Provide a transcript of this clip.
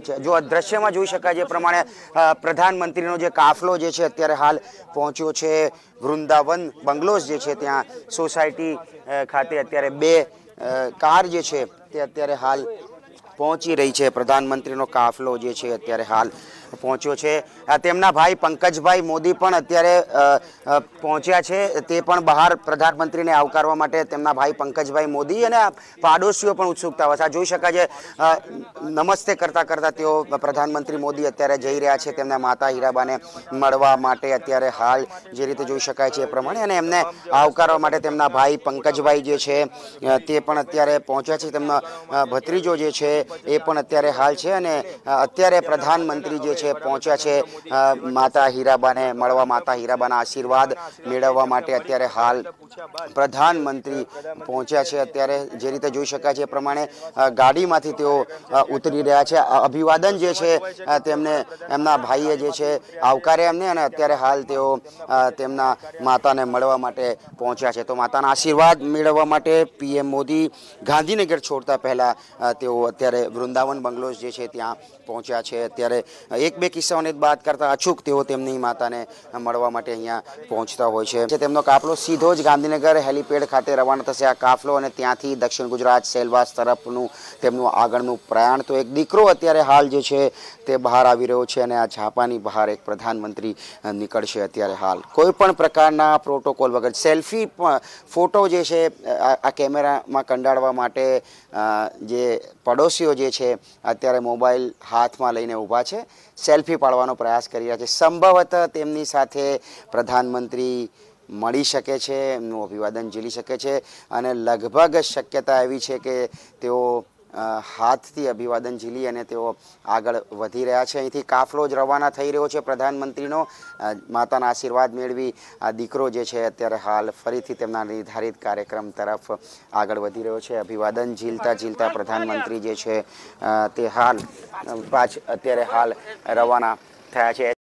जो दृश्यમાં જોઈ શકાય જે પ્રમાણે પ્રધાનમંત્રીનો જે કાફલો જે છે અત્યારે હાલ પહોંચ્યો છે વૃંદાવન બંગલોઝ જે છે ત્યાં સોસાયટી ખાતે અત્યારે બે કાર જે છે તે અત્યારે હાલ પહોંચી રહી છે। પ્રધાનમંત્રીનો કાફલો જે છે અત્યારે હાલ પહોંચ્યો છે। તેમના ભાઈ પંકજભાઈ મોદી પણ અત્યારે પહોંચ્યા છે। તે પણ બહાર પ્રધાનમંત્રીને આવકારવા માટે તેમના ભાઈ પંકજભાઈ મોદી અને પાડોશીઓ પણ ઉત્સુકતા હોય છે। જોઈ શકાય છે નમસ્તે કરતા કરતા તેઓ પ્રધાનમંત્રી મોદી અત્યારે જઈ રહ્યા છે તેમના માતા હીરાબાને મળવા માટે। અત્યારે હાલ જે રીતે જોઈ શકાય છે એ પ્રમાણે અને એમને આવકારવા માટે તેમના ભાઈ પંકજભાઈ જે છે તે પણ અત્યારે પહોંચ્યા છે। તેમનો ભત્રીજો જે છે એ પણ અત્યારે હાલ છે અને અત્યારે પ્રધાનમંત્રી જે છે પહોંચ્યા છે માતા હીરાબાને મળવા, માતા હીરાબાના આશીર્વાદ મેળવવા માટે અત્યારે હાલ પ્રધાનમંત્રી પહોંચ્યા છે। અત્યારે જે રીતે જોઈ શકાય છે એ પ્રમાણે ગાડીમાંથી તેઓ ઉતરી રહ્યા છે। અભિવાદન જે છે તેમને એમના ભાઈએ જે છે આવકાર્યા એમને અને અત્યારે હાલ તેઓ તેમના માતાને મળવા માટે પહોંચ્યા છે। તો માતાના આશીર્વાદ મેળવવા માટે પીએમ મોદી ગાંધીનગર છોડતા પહેલા તેઓ અત્યારે વૃંદાવન બંગલોઝ જે છે ત્યાં પહોંચ્યા છે। અત્યારે એક બે કિસ્સાઓની વાત કરતા અચૂક તેઓ તેમની માતાને મળવા માટે અહીંયા પહોંચતા હોય છે। તેમનો કાફલો સીધો જ ગાંધીનગર હેલીપેડ ખાતે રવાના થશે આ કાફલો અને ત્યાંથી દક્ષિણ ગુજરાત સેલવાસ તરફનું તેમનું આગળનું પ્રયાણ। તો એક દીકરો અત્યારે હાલ જે છે તે બહાર આવી રહ્યો છે અને આ ઝાપાની બહાર એક પ્રધાનમંત્રી નીકળશે। અત્યારે હાલ કોઈ પણ પ્રકારના પ્રોટોકોલ વગર સેલ્ફી ફોટો જે છે આ કેમેરામાં કંડાળવા માટે જે પડોશીઓ જે છે અત્યારે મોબાઈલ હાથમાં લઈને ઊભા છે, સેલ્ફી પાડવાનો પ્રયાસ કરી રહ્યા છે। સંભવતઃ તેમની સાથે પ્રધાનમંત્રી મળી શકે છે, એમનું અભિવાદન ઝીલી શકે છે અને લગભગ શક્યતા એવી છે કે તેઓ હાથથી અભિવાદન ઝીલી અને તેઓ આગળ વધી રહ્યા છે। અહીંથી કાફલો જ રવાના થઈ રહ્યો છે પ્રધાનમંત્રીનો। માતાના આશીર્વાદ મેળવી આ દીકરો જે છે અત્યારે હાલ ફરીથી તેમના નિર્ધારિત કાર્યક્રમ તરફ આગળ વધી રહ્યો છે। અભિવાદન ઝીલતા ઝીલતા પ્રધાનમંત્રી જે છે તે હાલ અત્યારે હાલ રવાના થયા છે।